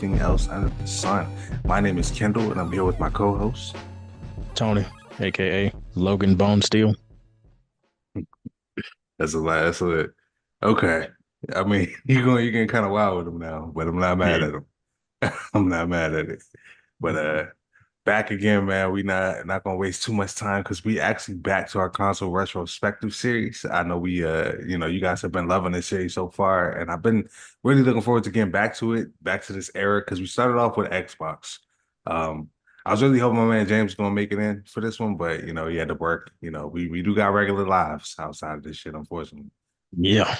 anything else under the sun. My name is Kendall, and I'm here with my co-host. Tony, aka Logan Bone Steel. That's a lie. That's a okay. I mean, you're getting kind of wild with him now, but I'm not mad Yeah. at him. I'm not mad at it. But back again, man. We not gonna waste too much time because we actually back to our console retrospective series. I know you guys have been loving this series so far, and I've been really looking forward to getting back to it, back to this era because we started off with Xbox. Um, I was really hoping my man James was gonna make it in for this one, but he had to work. We do got regular lives outside of this shit, unfortunately. Yeah.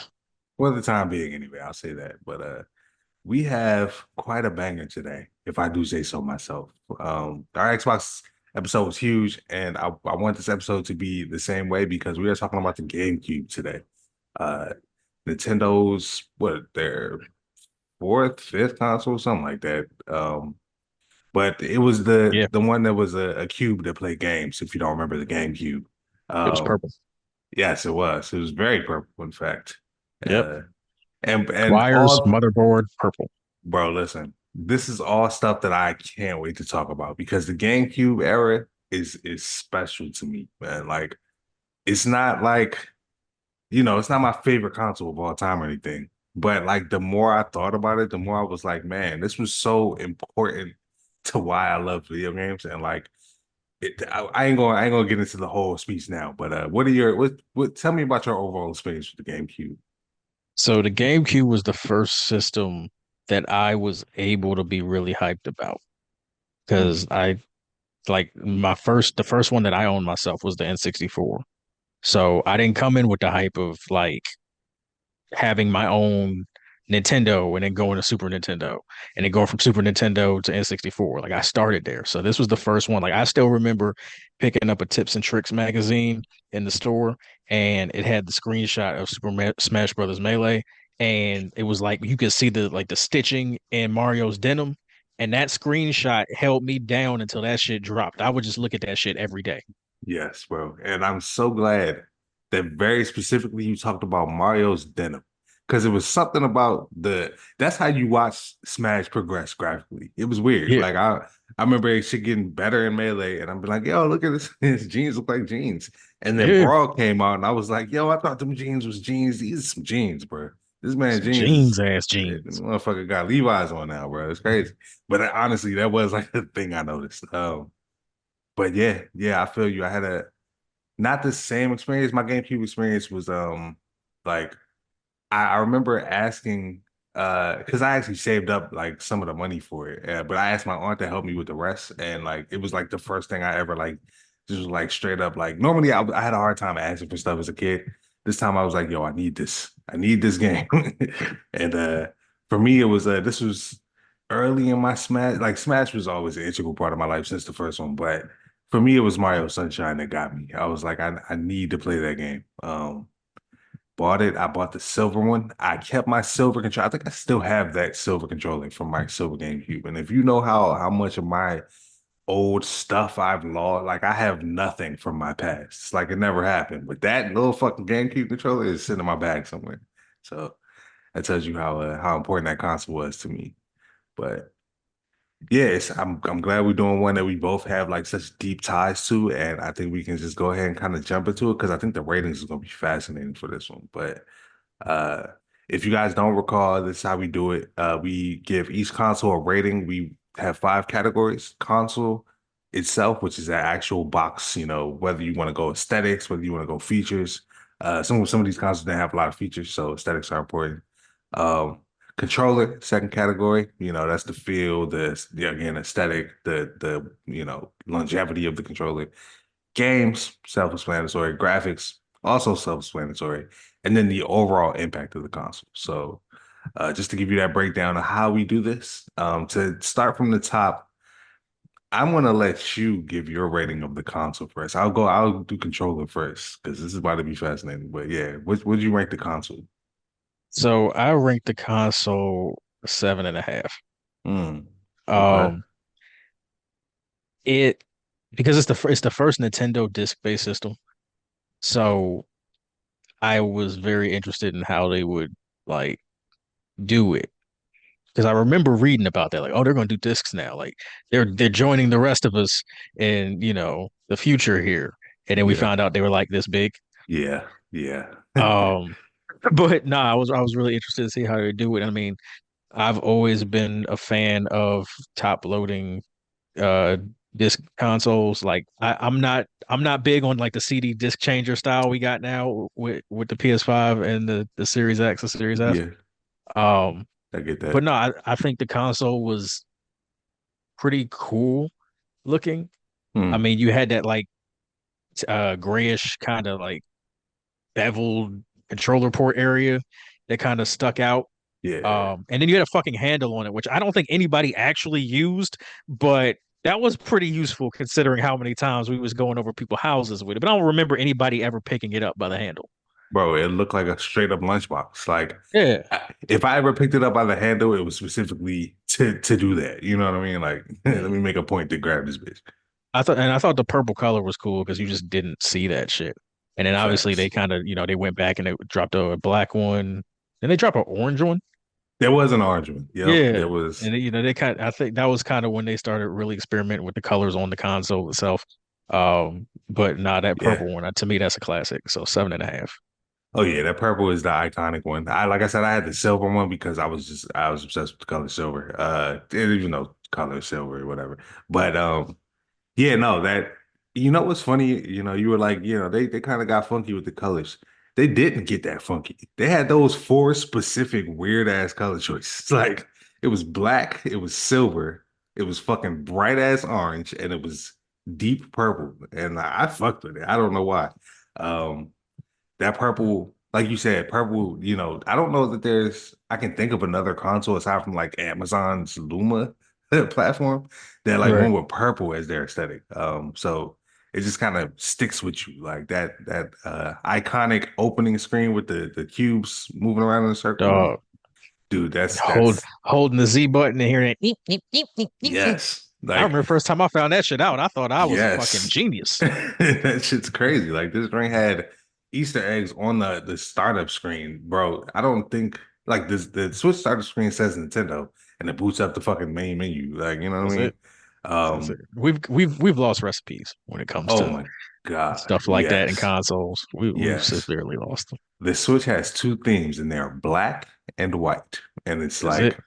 For the time being, anyway, I'll say that. But we have quite a banger today, if I do say so myself. Our Xbox episode was huge, and I want this episode to be the same way because we are talking about the GameCube today. Uh, Nintendo's their fourth, fifth console, something like that. But it was the Yeah. the one that was a cube that played games. If you don't remember the GameCube, It was um, purple. yes, it was. It was very purple, in fact. Yep. Uh, and Wires, all motherboard, purple. Bro, listen, this is all stuff that I can't wait to talk about because the GameCube era is special to me, man. Like, it's not like, it's not my favorite console of all time or anything. But like the more I thought about it, the more I was like, man, this was so important to why I love video games. And like I ain't gonna get into the whole speech now, but what are your what tell me about your overall experience with the GameCube? So the GameCube was the first system that I was able to be really hyped about because Mm, I like the first one that I owned myself was the N64. So I didn't come in with the hype of like having my own Nintendo and then going to Super Nintendo and then going from Super Nintendo to N64. Like I started there. So this was the first one. Like I still remember picking up a Tips and Tricks magazine in the store and it had the screenshot of Smash Brothers Melee and it was like you could see the stitching in Mario's denim and that screenshot held me down until that shit dropped. I would just look at that shit every day. yes, bro. And I'm so glad that very specifically you talked about Mario's denim. Because it was something about that's how you watch Smash progress graphically. It was weird. Yeah. Like I remember shit getting better in Melee, and I'm like, yo, look at this. His jeans look like jeans. And then Yeah. Brawl came out, and I was like, yo, I thought them jeans was jeans. These are some jeans, bro. This man Some jeans jeans is ass the jeans. motherfucker got Levi's on now, bro. It's crazy. But honestly, that was like the thing I noticed. But yeah, I feel you. I had a not the same experience. My GameCube experience was like I remember asking because I actually saved up like some of the money for it. But I asked my aunt to help me with the rest, and like it was like the first thing I ever like just was like straight up like normally I had a hard time asking for stuff as a kid. This time I was like, yo, I need this. I need this game. And for me it was this was early in my Smash. Like Smash was always an integral part of my life since the first one, but for me it was Mario Sunshine that got me. I was like, I need to play that game. Bought it. I bought the silver one. I kept my silver controller. I think I still have that silver controller from my silver GameCube. And if you know how much of my old stuff I've lost, like I have nothing from my past. It's like it never happened. But that little fucking GameCube controller is sitting in my bag somewhere. So that tells you how important that console was to me. But yes, I'm glad we're doing one that we both have like such deep ties to, and I think we can just go ahead and kind of jump into it because I think the ratings is gonna be fascinating for this one. But uh, if you guys don't recall, this is how we do it. We give each console a rating. We have five categories. Console itself, which is an actual box, whether you want to go aesthetics, whether you want to go features. Some of these consoles don't have a lot of features, so aesthetics are important. Um, Controller, second category, that's the feel, again, aesthetic, the longevity of the controller. Games, self-explanatory. Graphics, also self-explanatory. And then the overall impact of the console. So just to give you that breakdown of how we do this, to start from the top, I'm gonna let you give your rating of the console first. I'll do controller first because this is about to be fascinating. But yeah, would you rank the console? So I ranked the console 7.5. Mm, okay. Um, it because it's the first Nintendo disc-based system. So I was very interested in how they would like do it. because I remember reading about that. Like, oh, they're going to do discs now. Like they're joining the rest of us in the future here. And then we Yeah. found out they were like this big. Yeah. Yeah. Um, but nah, I was really interested to see how they do it. I mean, I've always been a fan of top loading uh disc consoles. Like I'm not big on like the CD disc changer style we got now with the PS5 and the Series X and Series S. Yeah. Um, I get but that. no, I think the console was pretty cool looking. I Hmm. mean, you had that like grayish kind of like beveled controller port area that kind of stuck out. Yeah. And then you had a fucking handle on it, which I don't think anybody actually used, but that was pretty useful considering how many times we was going over people's houses with it. But I don't remember anybody ever picking it up by the handle. Bro, it looked like a straight up lunchbox. Like Yeah, if I ever picked it up by the handle, it was specifically to do that. You know what I mean? Like, let yeah. me make a point to grab this bitch. I thought the purple color was cool because you just didn't see that shit. And then obviously they Facts. kind of, they went back and they dropped a black one. Then they dropped an orange one. There was an orange one. Yep, Yeah. there was. And they kind I think that was kind of when they started really experimenting with the colors on the console itself. But nah, that Yeah. purple one, to me, that's a classic. So 7.5. Oh yeah, that purple is the iconic one. I like I said, I had the silver one because I was obsessed with the color silver. Even though color is silver or whatever. But yeah, no, that what's funny, you were like, they kind of got funky with the colors. They didn't get that funky. They had those four specific weird ass color choices. Like it was black, it was silver, it was fucking bright ass orange, and it was deep purple. And I fucked with it. I don't know why. Um, that purple, like you said, purple, I don't know that I can think of another console aside from like Amazon's Luma platform that like Right. one with purple as their aesthetic. So it just kind of sticks with you like that iconic opening screen with the cubes moving around in a circle. Dog. Dude, Hold that's holding the Z button and hearing it. Eep, eep, eep, eep, eep, eep. yes. I Like remember the first time I found that shit out. I thought I was a fucking yes. genius. That shit's crazy. Like this ring had Easter eggs on the startup screen, bro. I don't think like this the Switch startup screen says Nintendo and it boots up the fucking main menu. Like, you know what I That's mean? it. That's it. Um, We've lost recipes when it comes oh to my God. stuff like that in Yes. consoles. We've Yes. severely lost them. The Switch has two themes and they're black and white. And it's That's it. like,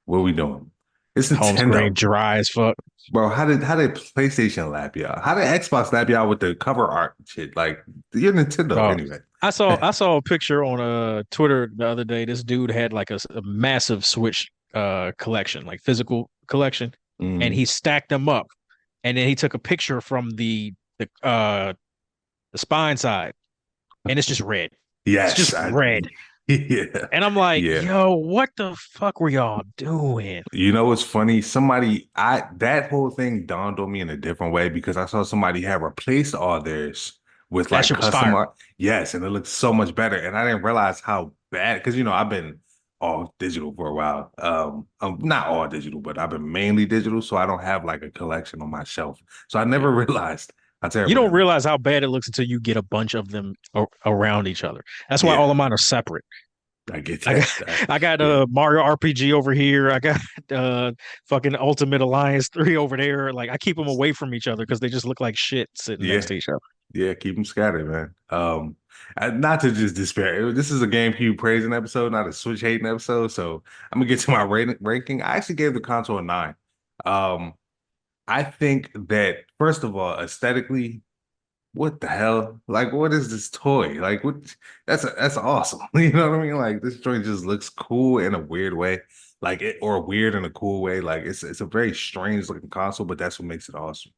what are we doing? It's Home screen Nintendo. dry as fuck. Bro, how did PlayStation lap y'all? How did Xbox lap y'all with the cover art and shit? Like you're Nintendo Oh, anyway. I saw a picture on Twitter the other day. This dude had like a massive Switch collection, like physical collection, and Mm. he stacked them up. And then he took a picture from the spine side, and it's just red. It's just Yes, red. yeah, And I'm like, yeah. yo, what the fuck were y'all doing? You know what's funny? That whole thing dawned on me in a different way because I saw somebody had replaced all theirs with That like shit was custom fire. art. Yes, and it looks so much better. And I didn't realize how bad because I've been all digital for a while. Not all digital, but I've been mainly digital, so I don't have like a collection on my shelf. So I Yeah. never realized how You terrible don't that looked. realize how bad it looks until you get a bunch of them around each other. That's why Yeah, all of mine are separate. I get I got that. I got Yeah, Mario RPG over here. I got fucking Ultimate Alliance 3 over there. Like I keep them away from each other because they just look like shit sitting next yeah. to each other. Yeah, keep them scattered, man. Not to just despair. This is a GameCube praising episode, not a Switch hating episode. So I'm gonna get to my ranking. I actually gave the console a 9. Um, I think that first of all, aesthetically, what the hell? Like, what is this toy? Like, what? That's awesome. You know what I mean? Like, this joint just looks cool in a weird way, like it or weird in a cool way. Like, it's a very strange looking console, but that's what makes it awesome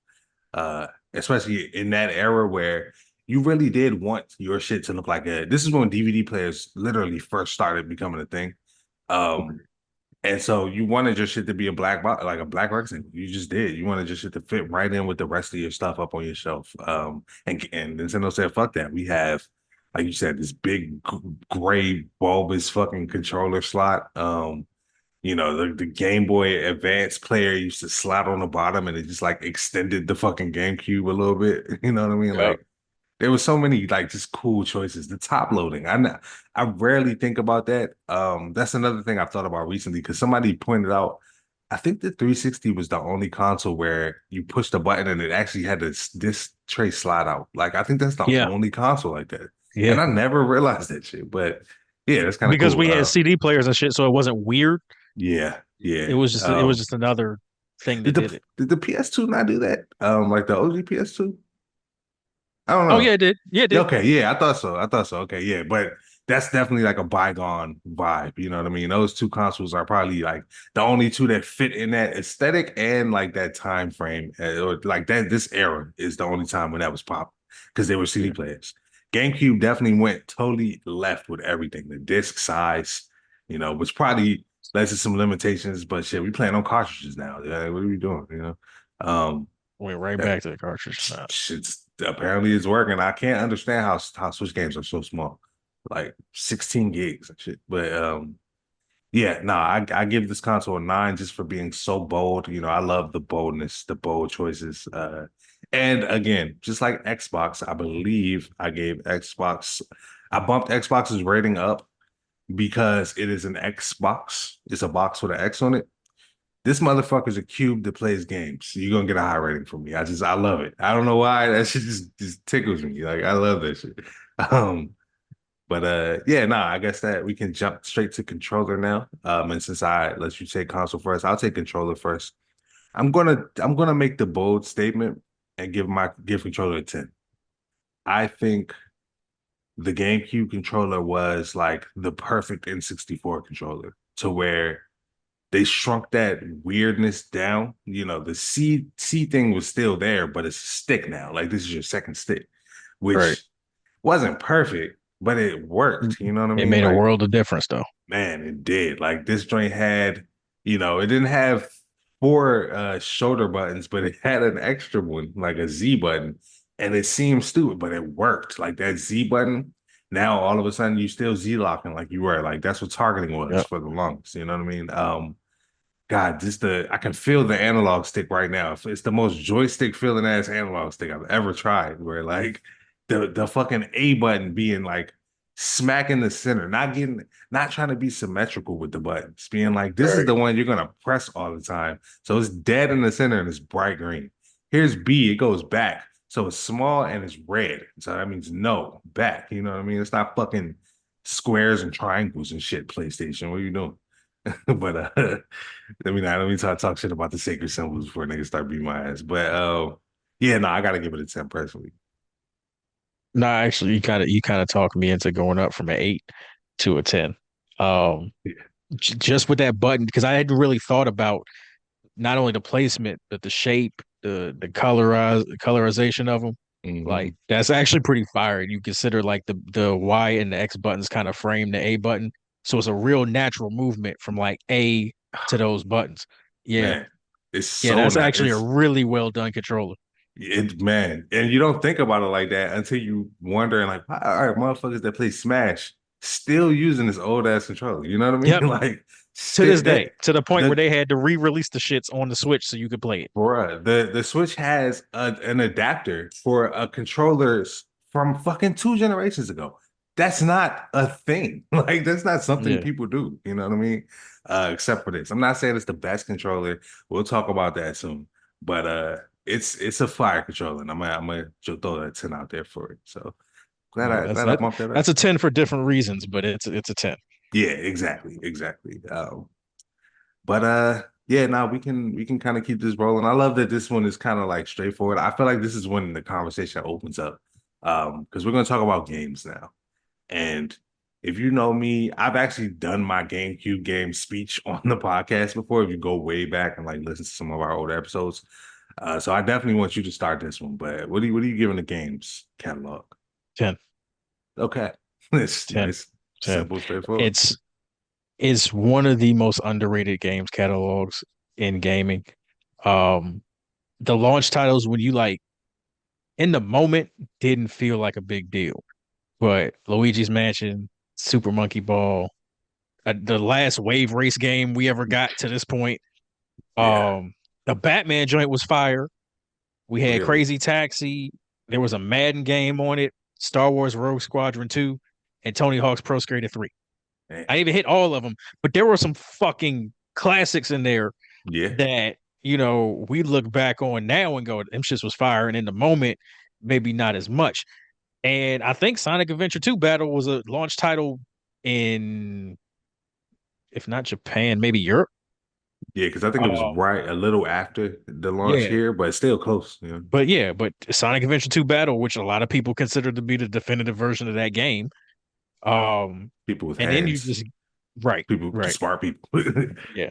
especially in that era where you really did want your shit to look like this is when DVD players literally first started becoming a thing. Um, and so you wanted your shit to be a black box, like a black record. You just did. You wanted your shit to fit right in with the rest of your stuff up on your shelf. And Nintendo said, "Fuck that. We have, like you said, this big gray bulbous fucking controller slot. The Game Boy Advance player used to slide on the bottom and it just like extended the fucking GameCube a little bit. You know what I mean? Yep. Like There was so many like just cool choices. The top loading. I rarely think about that. That's another thing I've thought about recently because somebody pointed out. I think the 360 was the only console where you push the button and it actually had this tray slide out. Like I think that's the Yeah, only console like that. And yeah. I never realized that shit. But yeah, that's kind of Because cool. we had CD players and shit, so it wasn't weird. Yeah, It yeah. was just it was just another thing that did it. Did the PS2 not do that? Like the OG PS2? I don't Oh yeah, know. it did. Yeah, it Yeah, did. okay, yeah, I thought so. I thought so. Okay, yeah, but that's definitely like a bygone vibe. You know what I mean? Those two consoles are probably like the only two that fit in that aesthetic and like that time frame, or like that. This era is the only time when that was pop because they were CD Yeah. players. GameCube definitely went totally left with everything. The disc size, which probably led to some limitations. But shit, we playing on cartridges now. Yeah, what are we doing? Um, Went right that back to the cartridge now. shit's apparently it's working. I can't understand how Switch games are so small, like 16 gigs and shit. But yeah, no, I give this console a 9 just for being so bold. I love the boldness, the bold choices. And again, just like Xbox, I believe I bumped Xbox's rating up because it is an Xbox. It's a box with an X on it. This motherfucker's a cube that plays games. You're gonna get a high rating from me. I love it. I don't know why. That shit just tickles me. Like I love that shit. Um, but yeah, nah, I guess that we can jump straight to controller now. And since I let you take console first, I'll take controller first. I'm gonna make the bold statement and give controller a 10. I think the GameCube controller was like the perfect N64 controller to where they shrunk that weirdness down. The C thing was still there, but it's a stick now. Like this is your second stick, Right. which wasn't perfect, but it worked. You know what I It mean? made a Like, world of difference though. man, it did. Like this joint had, it didn't have four shoulder buttons, but it had an extra one, like a Z button. And it seemed stupid, but it worked. Like that Z button. Now all of a sudden you still Z locking like you were. Like that's what targeting was Yep. for the longest. You know what I mean? God, I can feel the analog stick right now. It's the most joystick feeling ass analog stick I've ever tried. Where like the fucking A button being like smack in the center, not trying to be symmetrical with the buttons, being like this is Right. the one you're gonna press all the time. So it's dead in the center and it's bright green. Here's B, it goes back. So it's small and it's red. So that means no, back. You know what I mean? It's not fucking squares and triangles and shit, PlayStation. What are you doing? But let me talk shit about the sacred symbols before niggas start beating my ass. But yeah, no, I gotta give it a 10 personally. No, actually, you kind of talked me into going up from an 8 to a 10. Um, Yeah. just with that button because I hadn't really thought about not only the placement but the shape, the colorization of them. Hmm. Like that's actually pretty fire. You consider like the Y and the X buttons kind of frame the A button, so it's a real natural movement from like A to those buttons. Yeah, Man, it's yeah, so that's not actually a really well done controller. man, and you don't think about it like that until you wonder and like, why are motherfuckers that play Smash still using this old ass controller? You know what I mean? Yep, Like, to this still that day, to the point where the they had to re-release the shits on the Switch so you could play it. Bruh, the Switch has an adapter for controllers from fucking 2 generations ago. That's not a thing. Like that's not something Yeah, people do. You know what I mean? Except for this. I'm not saying it's the best controller. We'll talk about that soon. But it's a fire controller, and I'm gonna throw that 10 out there for it. So glad yeah, I glad I bumped that that's up. a 10 for different reasons, but it's a 10. Yeah, exactly, exactly. But yeah, now we can kind of keep this rolling. I love that this one is kind of like straightforward. I feel like this is when the conversation opens up. Because we're gonna talk about games now. And if you know me, I've actually done my GameCube game speech on the podcast before. If you go way back and like listen to some of our older episodes. So I definitely want you to start this one. But what are you giving the games catalog? 10, Okay. It's 10, nice, 10. simple, straightforward. It's it's one of the most underrated games catalogs in gaming. Um, the launch titles when you like in the moment didn't feel like a big deal, but Luigi's Mansion, Super Monkey Ball, the last wave race game we ever got to this point. Yeah, Um, the Batman joint was fire. We had really. Crazy Taxi. There was a Madden game on it, Star Wars Rogue Squadron 2, and Tony Hawk's Pro Skater 3. Man. I even hit all of them, but there were some fucking classics in there Yeah. that, we look back on now and go, them shits was fire. And in the moment, maybe not as much. And I think Sonic Adventure 2 Battle was a launch title in, if not Japan, maybe Europe. Yeah, because I think it was Um, right a little after the launch yeah. here, but still close. You know, But Sonic Adventure 2 Battle, which a lot of people consider to be the definitive version of that game. Um, people with and then you hands, just right, people, right. smart people. Yeah.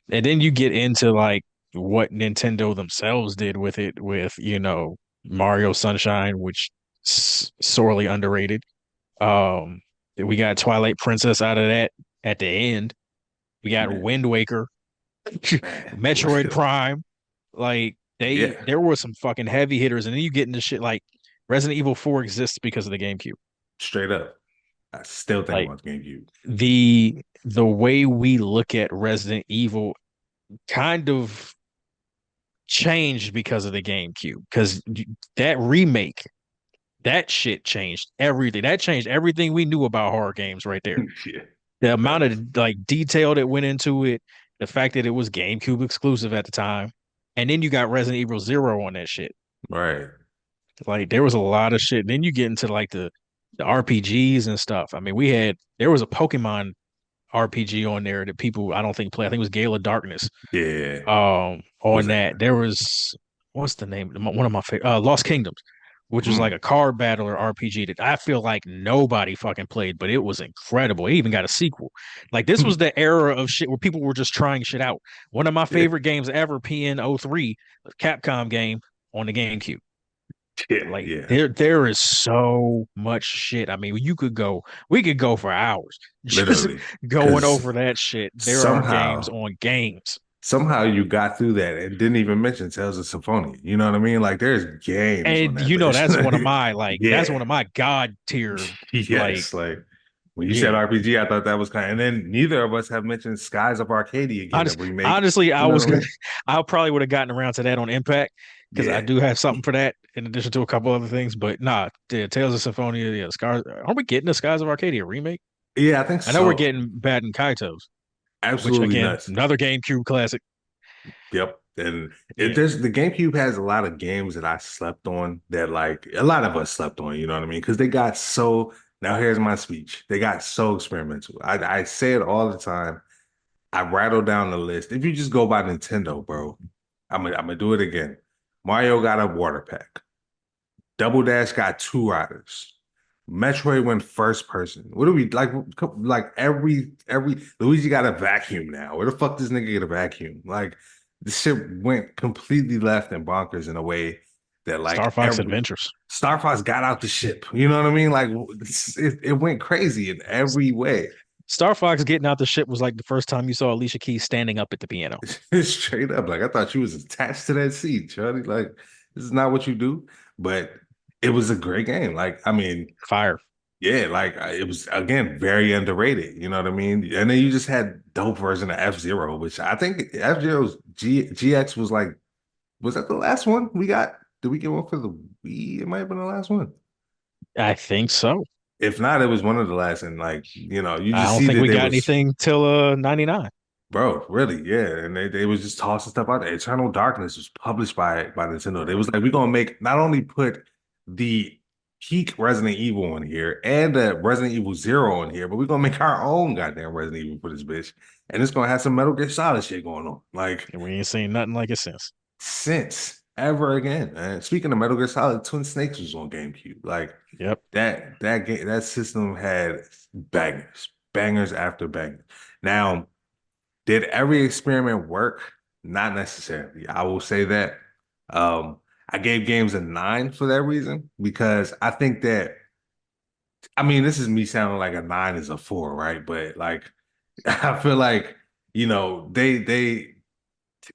And then you get into like what Nintendo themselves did with it with, Mario Sunshine, which sorely underrated. Um, we got Twilight Princess out of that at the end. We got Man, Wind Waker, man, Metroid Prime. Like yeah, there were some fucking heavy hitters, and then you get into shit like Resident Evil 4 exists because of the GameCube. straight up. I still think Like about the GameCube. the way we look at Resident Evil kind of changed because of the GameCube. Because that remake, that shit changed everything. That changed everything we knew about horror games right there. Yeah, The amount facts. of like detail that went into it, the fact that it was GameCube exclusive at the time, and then you got Resident Evil Zero on that shit. Right. Like there was a lot of shit. Then you get into like the RPGs and stuff. I mean, there was a Pokemon RPG on there that people I don't think play. I think it was Gale of Darkness. Yeah. On Was that there was what's the name? One of my favorite, Lost Kingdoms, which was like mm, a card battler RPG that I feel like nobody fucking played, but it was incredible. It even got a sequel. Like this was the era of shit where people were just trying shit out. One of my yeah, favorite games ever, PN03, a Capcom game on the GameCube. yeah, Like yeah. there is so much shit. I mean, we could go for hours just Literally. going Because over that shit. There are games somehow, on games. somehow you got through that and didn't even mention Tales of Symphonia. You know what I mean? Like there's games on And that list. that's Yeah. one of my god tier, like, Yes. Like when you said yeah. RPG, I thought that was kind of, and then neither of us have mentioned Skies of Arcadia getting a remake. Honestly, You know what I mean? I probably would have gotten around to that on Impact because I Yeah. do have something for that in addition to a couple other things. But nah, the Tales of Symphonia, yeah, Scars. Are we getting the Skies of Arcadia remake? Yeah, I think I know we're so. getting Bad and Kaitos, which Absolutely again, nuts. another GameCube classic. Yep. And Yeah, there's the GameCube has a lot of games that I slept on that like a lot of us slept on, you know what I mean? Because they got so now here's my speech. They got so experimental. I say it all the time. I rattle down the list. If you just go by Nintendo, bro, I'm gonna do it again. Mario got a water pack. Double Dash got two riders. Metroid went first person. What do we like? Like every Luigi got a vacuum now. Where the fuck does nigga get a vacuum? Like the shit went completely left and bonkers in a way that Star like Fox Adventures. Star Fox got out the ship. You know what I mean? Like it went crazy in every way. Star Fox getting out the ship was like the first time you saw Alicia Keys standing up at the piano. Straight up. Like I thought you was attached to that seat, Charlie. Like this is not what you do. But it was a great game. Like, I mean, Fire. yeah, like it was again very underrated. You know what I mean? And then you just had dope version of F-Zero, which I think F-Zero's GX was like, was that the last one we got? Did we get one for the Wii? It might have been the last one. I think so. If not, it was one of the last. And like, you know, you I just don't see think that we they got was, anything till 99. bro, really, yeah. And they was just tossing stuff out there. Eternal Darkness was published by Nintendo. They was like, we're gonna make not only put the peak Resident Evil on here and the Resident Evil Zero on here, but we're gonna make our own goddamn Resident Evil for this bitch. And it's gonna have some Metal Gear Solid shit going on. Like And we ain't seen nothing like it since. since ever again, man. Speaking of Metal Gear Solid, Twin Snakes was on GameCube. Like Yep. that game that system had bangers, bangers after bangers. Now, did every experiment work? Not necessarily. I will say that. Um, I gave games a 9 for that reason because I think that I mean this is me sounding like a 9 is a 4, right? But like I feel like you know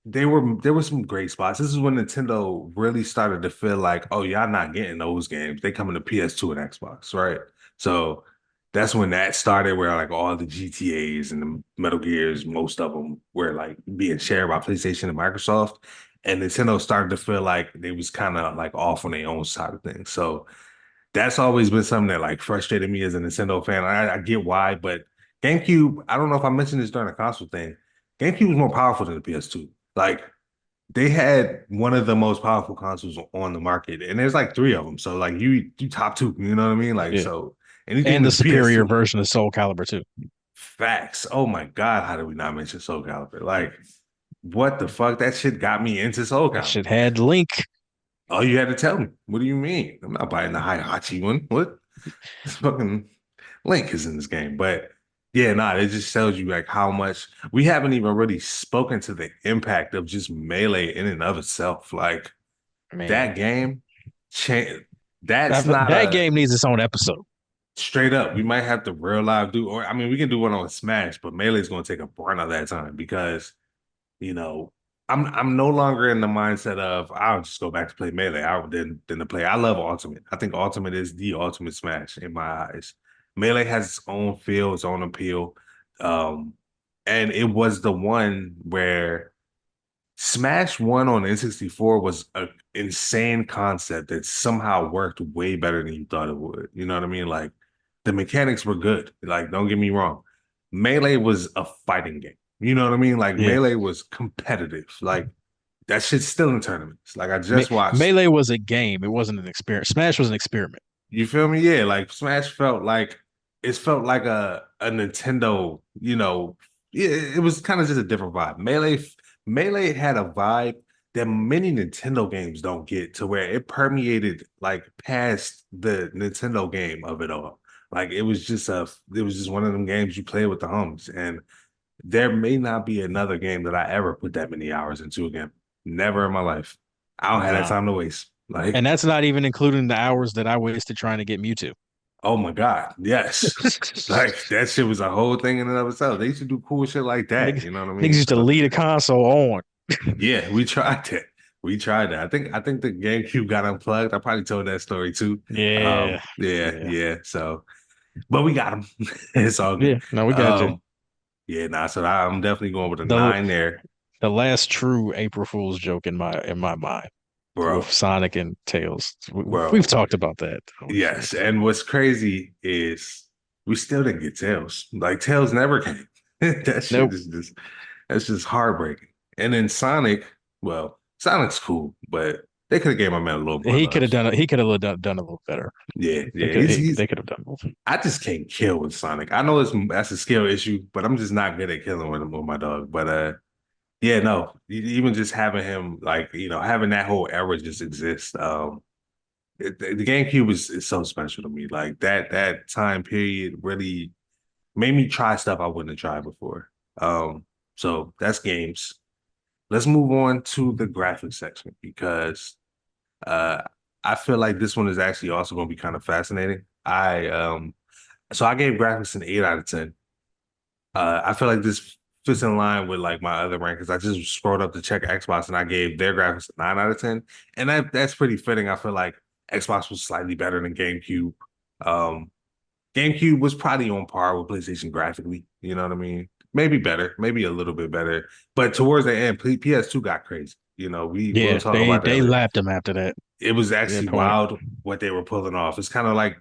there were some great spots. This is when Nintendo really started to feel like, oh, y'all not getting those games. They come in the PS2 and Xbox, right? So that's when that started, where like all the GTAs and the Metal Gears, most of them were like being shared by PlayStation and Microsoft. and Nintendo started to feel like they was kind of like off on their own side of things. So that's always been something that like frustrated me as a Nintendo fan. I get why, but GameCube, I don't know if I mentioned this during the console thing. GameCube was more powerful than the PS2. Like they had one of the most powerful consoles on the market, and there's like three of them. So like you top two, you know what I mean? Like Yeah. so anything And the the superior PS2 version of Soul Calibur too. facts. Oh my God, how did we not mention Soul Calibur? Like what the fuck? That shit got me into Soul That Calibur. shit had Link. Oh, you had to tell me. What do you mean? I'm not buying the Hihachi one. What? This fucking Link is in this game. But yeah, nah, it just tells you like how much we haven't even really spoken to the impact of just Melee in and of itself. Like Man, that game, cha- that's not that a game needs its own episode. straight up. We might have to real live do, or I mean, we can do one on Smash, but Melee's going to take a brunt of that time because you know, I'm no longer in the mindset of I'll just go back to play Melee than to play. I love Ultimate. I think Ultimate is the ultimate Smash in my eyes. Melee has its own feel, its own appeal. Um, and it was the one where Smash 1 on N64 was an insane concept that somehow worked way better than you thought it would. You know what I mean? Like the mechanics were good. Like, don't get me wrong. Melee was a fighting game. You know what I mean? Like Yeah. Melee was competitive. Like that shit's still in tournaments. Like I just watched. Melee was a game. It wasn't an experiment. Smash was an experiment. You feel me? Yeah, like Smash felt like it felt like a Nintendo, yeah, it was kind of just a different vibe. Melee had a vibe that many Nintendo games don't get to where it permeated like past the Nintendo game of it all. Like it was just one of them games you play with the homies. And there may not be another game that I ever put that many hours into again. Never in my life. I don't have that Nah. time to waste. Like And that's not even including the hours that I wasted trying to get Mewtwo. oh my God, yes. Like that shit was a whole thing in and of itself. They used to do cool shit like that. Niggas, You know what I niggas mean? used to So leave a console on. yeah, we tried that. We tried that. I think the GameCube got unplugged. I probably told that story too. Yeah. Yeah, Yeah. yeah. So, but we got them. It's all good. Yeah. No, we got you. Um, yeah, nah. So I'm definitely going with a The nine there, the last true April Fool's joke in my mind with bro, Sonic and Tails. We've bro. talked about that. Yes, and what's crazy is we still didn't get Tails. Like Tails never came. That shit Nope. is just that's just heartbreaking. And then Sonic, well, Sonic's cool, but they could have gave my man a little more He could love. have done it. He could have done a little better. Yeah, They yeah. could He's they could have done both. I just can't kill with Sonic. I know that's a skill issue, but I'm just not good at killing with him with my dog. But yeah, no, even just having him like, having that whole era just exist. The GameCube is so special to me. Like that time period really made me try stuff I wouldn't have tried before. So that's games. Let's move on to the graphics section because uh I feel like this one is actually also going to be kind of fascinating. I gave graphics an 8 out of 10. I feel like this fits in line with like my other rankings. I just scrolled up to check Xbox and I gave their graphics a 9 out of 10. And that's pretty fitting. I feel like Xbox was slightly better than GameCube. Um, GameCube was probably on par with PlayStation graphically. You know what I mean? Maybe better, maybe a little bit better. But towards the end, PS2 got crazy. We'll Yeah, talk they about that they later. lapped him after that. It was Yeah, actually point. wild what they were pulling off. It's kind of like,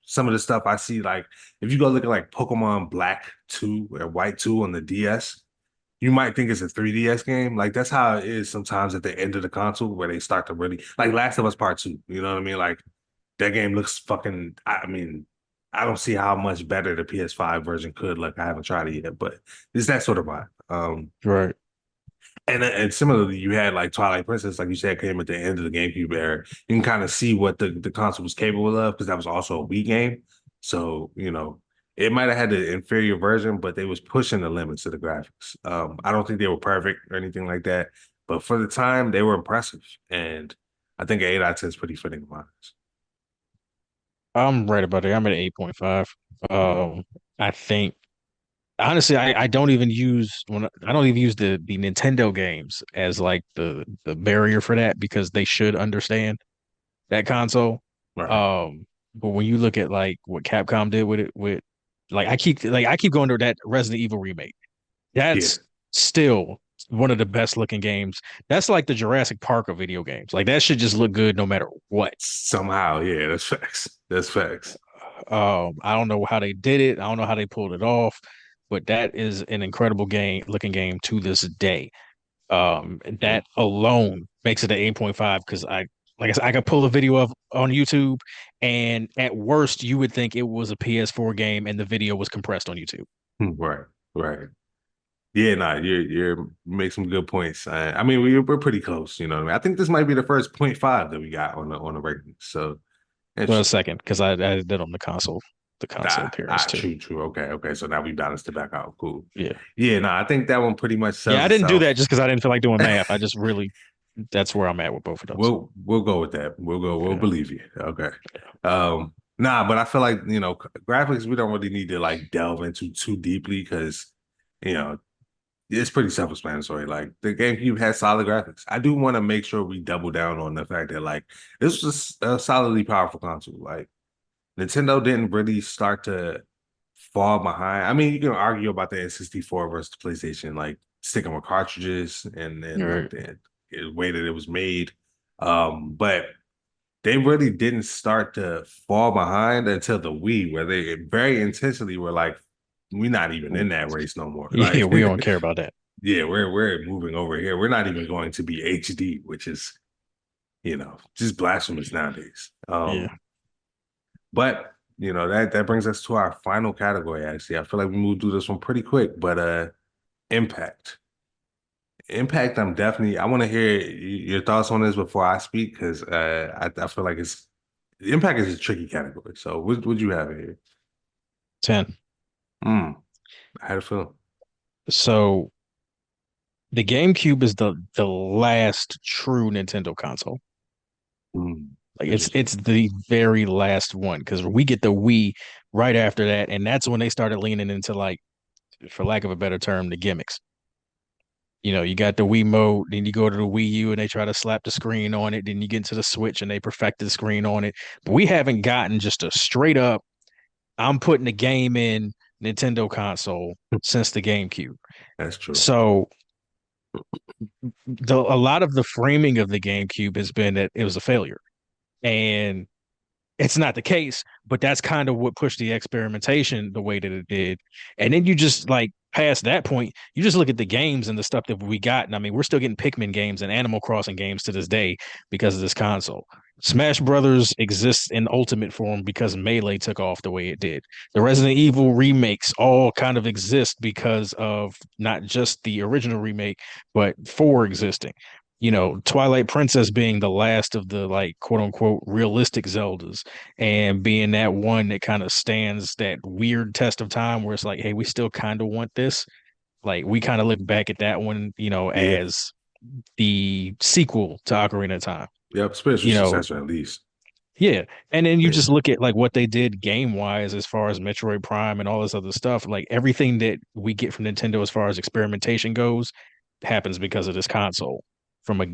some of the stuff I see, like if you go look at like Pokemon Black 2 or White 2 on the DS, you might think it's a 3DS game. Like that's how it is sometimes at the end of the console where they start to really like Last of Us Part 2. You know what I mean? Like that game looks fucking, I mean, I don't see how much better the PS5 version could look. I haven't tried it yet, but it's that sort of vibe. Right. And similarly, you had like Twilight Princess, like you said, came at the end of the GameCube era. You can kind of see what the console was capable of because that was also a Wii game. So, it might have had the inferior version, but they was pushing the limits of the graphics. I don't think they were perfect or anything like that, but for the time, they were impressive. And I think an 8 out of 10 is pretty fitting of mine. I'm right about it. I'm at 8.5. I think honestly, I don't even use I don't even use the Nintendo games as like the barrier for that because they should understand that console. All right. But when you look at like what Capcom did with it, like I keep going to that Resident Evil remake. Yeah. That's still one of the best looking games. That's like the Jurassic Park of video games. Like that should just look good no matter what. Somehow, yeah, that's facts. That's facts. I don't know how they did it. I don't know how they pulled it off, but that is an incredible game, looking game to this day. That alone makes it an 8.5 because like I said, I could pull a video of on YouTube, and at worst, you would think it was a PS4 game, and the video was compressed on YouTube. Right, right. Yeah, nah, you make some good points. I mean, we're pretty close. You know what I mean? I think this might be the first point 0.5 that we got on the rankings. So Well, a interesting. second, because I did on the console appearance too. True, true. Okay, okay. So now we balanced it back out. Cool. Yeah, Yeah, no, I think that one pretty much yeah, sells I didn't do that itself. just because I didn't feel like doing math. I just really that's where I'm at with both of those. We'll go with that. We'll Yeah, believe you. Okay. Nah, but I feel like, graphics we don't really need to like delve into too deeply because, you know, it's pretty self-explanatory. Like the GameCube has solid graphics. I do want to make sure we double down on the fact that like this was a solidly powerful console. Like Nintendo didn't really start to fall behind. I mean, you can argue about the N64 versus the PlayStation, like sticking with cartridges and like right. the way that it was made. But they really didn't start to fall behind until the Wii, where they very intentionally were like, we're not even in that race no more. Yeah, Like, we don't care about that. yeah, we're moving over here. We're not even going to be HD, which is, just blasphemous nowadays. Yeah, But that brings us to our final category. Actually, I feel like we moved through this one pretty quick. But impact, impact. I want to hear your thoughts on this before I speak because I feel like impact is a tricky category. So what would you have here? 10. Hmm. I had a feeling. So the GameCube is the last true Nintendo console. Hmm. Like Interesting. it's the very last one because we get the Wii right after that, and that's when they started leaning into like, for lack of a better term, the gimmicks. You got the Wii mode, then you go to the Wii U and they try to slap the screen on it, then you get into the Switch and they perfect the screen on it. But we haven't gotten just a straight up, I'm putting the game in Nintendo console since the GameCube. That's true. So a lot of the framing of the GameCube has been that it was a failure. And it's not the case, but that's kind of what pushed the experimentation the way that it did. And then you just like past that point, you just look at the games and the stuff that we got. And I mean, we're still getting Pikmin games and Animal Crossing games to this day because of this console. Smash Brothers exists in ultimate form because Melee took off the way it did. The Resident Evil remakes all kind of exist because of not just the original remake, but four existing. Twilight Princess being the last of the like quote unquote realistic Zeldas and being that one that kind of stands that weird test of time where it's like, hey, we still kind of want this. Like we kind of look back at that one, Yeah. as the sequel to Ocarina of Time. Yep. Spiritual You know, successor at least. yeah. And then you Yeah. just look at like what they did game wise as far as Metroid Prime and all this other stuff. Like everything that we get from Nintendo as far as experimentation goes happens because of this console. From a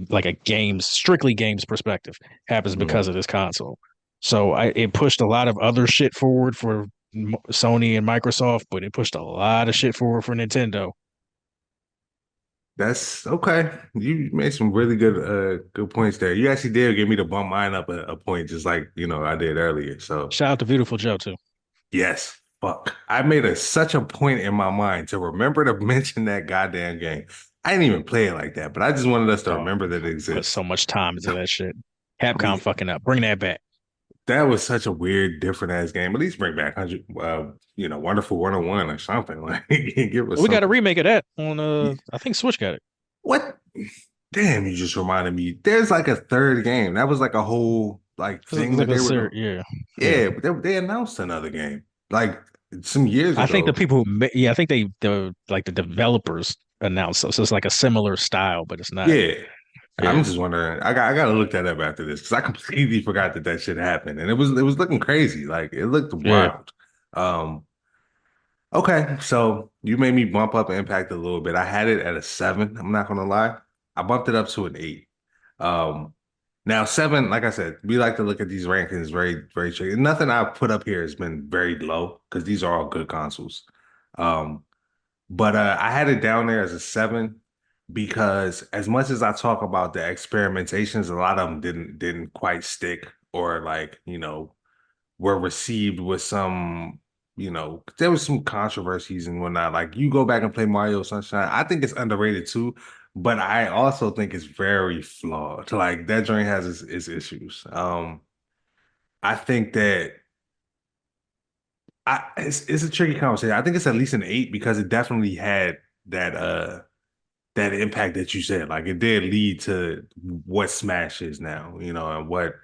games strictly games perspective, happens Mm. because of this console. So it pushed a lot of other shit forward for Sony and Microsoft, but it pushed a lot of shit forward for Nintendo. That's okay. You made some really good points there. You actually did get me to bump mine up a point, just like I did earlier. So Shout out to Beautiful Joe too. yes, fuck. I made such a point in my mind to remember to mention that goddamn game. I didn't even play it like that, but I just wanted us to Oh, remember that it put exists. so much time into that shit. Capcom We fucking up. Bring that back. That was such a weird, different ass game. At least bring back 100, Wonderful 101 or something. Like give us We got a something. remake of that on I think Switch got it. What? Damn, you just reminded me. There's like a third game. That was like a whole like It's thing like that a they were series, doing. yeah, yeah. Yeah, but they announced another game like some years I think the ago. people I think the developers announced so it's like a similar style, but it's not. Yeah, I'm Yeah, just wondering. I gotta look that up after this because I completely forgot that shit happened, and it was looking crazy. Like it looked yeah. wild. Um, okay, so you made me bump up Impact a little bit. I had it at a 7. I'm not gonna lie. I bumped it up to an 8. Um, Now 7, like I said, we like to look at these rankings very, very tricky. Nothing I've put up here has been very low because these are all good consoles. Um, but I had it down there as a 7 because as much as I talk about the experimentations, a lot of them didn't quite stick or like, were received with some, there was some controversies and whatnot. Like you go back and play Mario Sunshine, I think it's underrated too, but I also think it's very flawed. Like that joint has its issues. I think that it's a tricky conversation. I think it's at least an 8 because it definitely had that that impact that you said. Like it did lead to what Smash is now, and what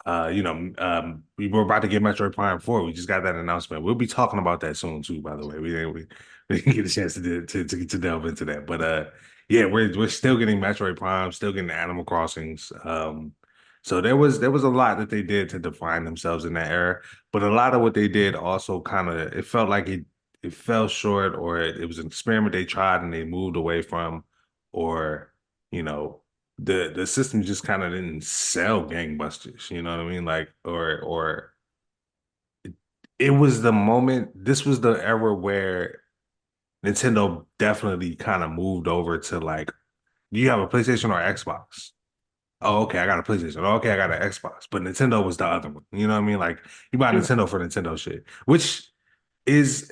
we were about to get Metroid Prime 4. We just got that announcement. We'll be talking about that soon too, by the way. We didn't get a chance to delve into that. But yeah, we're still getting Metroid Prime, still getting Animal Crossings. So there was a lot that they did to define themselves in that era. But a lot of what they did also kind of it felt like it fell short, or it was an experiment they tried and they moved away from, or you know the system just kind of didn't sell gangbusters, you know what I mean? Like, or it was the moment, this was the era where Nintendo definitely kind of moved over to like, do you have a PlayStation or Xbox? Oh, okay, I got a PlayStation. Oh, okay, I got an Xbox. But Nintendo was the other one. You know what I mean? Like you buy Yeah. Nintendo for Nintendo shit, which is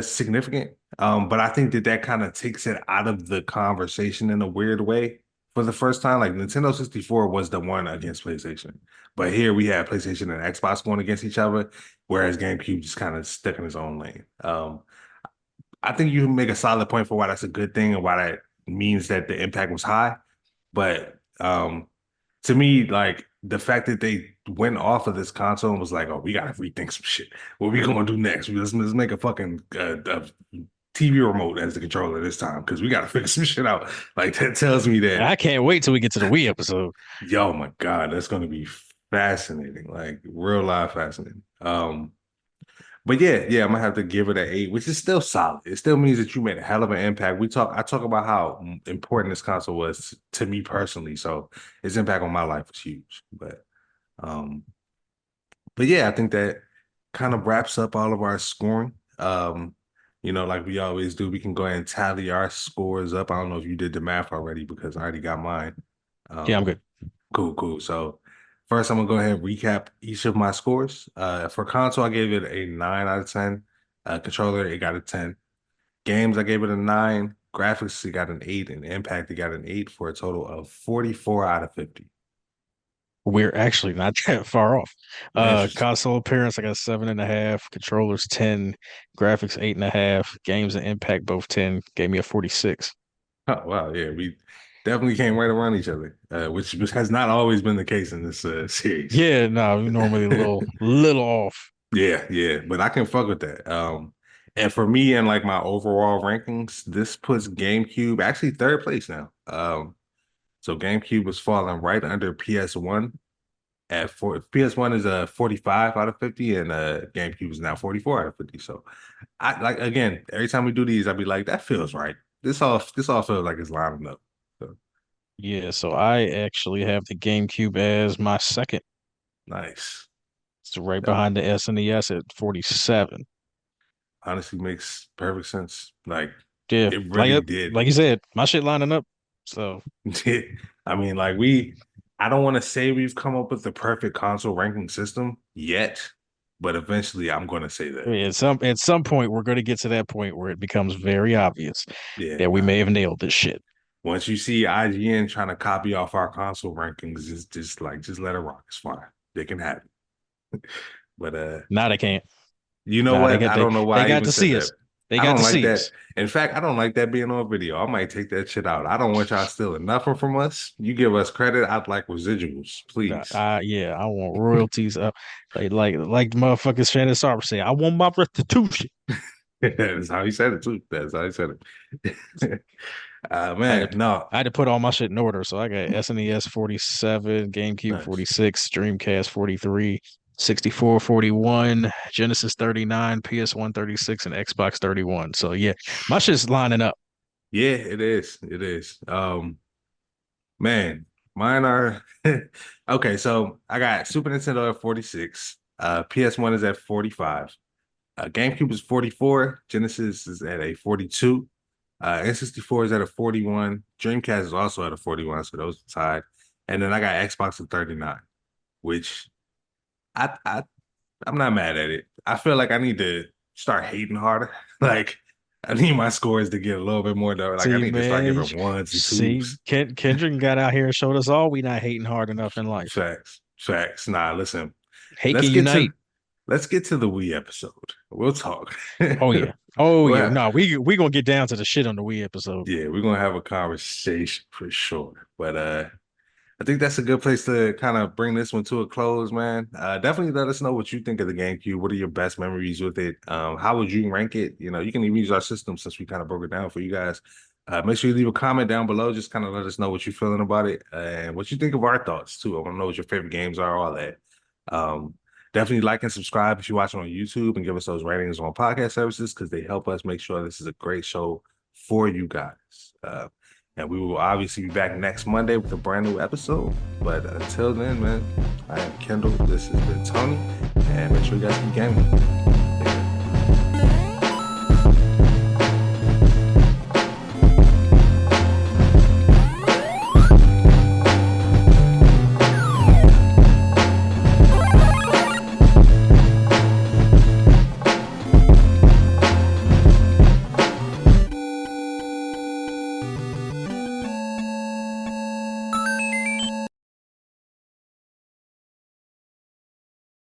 significant. But I think that that kind of takes it out of the conversation in a weird way for the first time. Like Nintendo 64 was the one against PlayStation, but here we have PlayStation and Xbox going against each other, whereas GameCube just kind of stuck in its own lane. I think you make a solid point for why that's a good thing and why that means that the impact was high. But to me, like the fact that they went off of this console and was like, "Oh, we gotta rethink some shit. What we gonna do next? Let's make a fucking TV remote as the controller this time because we gotta figure some shit out." Like that tells me And that, I can't wait till we get to the Wii episode. yo, my God, that's gonna be fascinating, like real life fascinating. But yeah, I'm gonna have to give it an 8, which is still solid. It still means that you made a hell of an impact. I talk about how important this console was to me personally, so its impact on my life was huge. Um, but yeah, I think that kind of wraps up all of our scoring. Like we always do, we can go ahead and tally our scores up. I don't know if you did the math already because I already got mine. Yeah, I'm Um, good. cool. So first, I'm gonna go ahead and recap each of my scores. For console, I gave it a 9 out of 10. Controller, it got a 10. Games, I gave it a 9. Graphics, it got an 8, and Impact, it got an 8 for a total of 44 out of 50. We're actually not that far off. Interesting. Console appearance, I got 7.5. Controllers 10. Graphics 8.5. Games and Impact both 10. Gave me a 46. Oh, wow, yeah, we definitely came right around each other, which has not always been the case in this series. Yeah, no, normally a little off. Yeah, but I can fuck with that. And for me and like my overall rankings, this puts GameCube actually third place now. So GameCube was falling right under PS1 at PS1 is a 45 out of 50, and GameCube is now 44 out of 50. So I like again, every time we do these, I'll be like, that feels right. This all feels like it's lining up. So Yeah, so I actually have the GameCube as my second. nice. It's right That behind the SNES at 47. honestly makes perfect sense. Like Yeah, it like really did. like you said, my shit lining up. So I mean, like I don't want to say we've come up with the perfect console ranking system yet, but eventually I'm going to say I that. mean, at some point we're going to get to that point where it becomes very obvious Yeah. that we may have nailed this shit. Once you see IGN trying to copy off our console rankings, just let it rock. It's fine. They can have it. But Now they can't. you know Nah, what? I don't know they why I got even to said see that. us. They I got don't to like see that. us. In fact, I don't like that being on video. I might take that shit out. I don't want y'all stealing nothing from us. You give us credit. I'd like residuals, Nah, please. yeah, I want royalties up. Like the motherfuckers Shannon Sharp say, I want my restitution. That's how he said it too. That's how he said it. I had Man, to no, I had to put all my shit in order. So I got SNES 47, GameCube nice. 46, Dreamcast 43, 64 41, Genesis 39, PS1 36, and Xbox 31. So yeah, my shit's lining up. Yeah, it is. It is. Man, mine are okay. So I got Super Nintendo at 46. PS1 is at 45. GameCube is 44. Genesis is at a 42. N64 is at a 41. Dreamcast is also at a 41, so those are tied. And then I got Xbox at 39, which I I'm not mad at it. I feel like I need to start hating harder. Like I need my scores to get a little bit more though. Like I See, need to start man, giving ones and see, twos. Kendrick got out here and showed us all we not hating hard enough in life. Facts. Facts. Nah, listen. Hate Let's can get unite. to let's get to the Wii episode. We'll talk. Oh yeah. Oh yeah. Well, No, we gonna get down to the shit on the Wii episode. yeah, we're gonna have a conversation for sure. But I think that's a good place to kind of bring this one to a close, man. Definitely let us know what you think of the GameCube. What are your best memories with it? How would you rank it? You know, you can even use our system since we kind of broke it down for you guys. Make sure you leave a comment down below. Just kind of let us know what you're feeling about it and what you think of our thoughts too. I want to know what your favorite games are, all that. Um, Definitely like and subscribe if you're watching on YouTube and give us those ratings on podcast services because they help us make sure this is a great show for you guys. And we will obviously be back next Monday with a brand new episode. But until then, man, I am Kendall. This has been Tony. And make sure you guys keep gaming.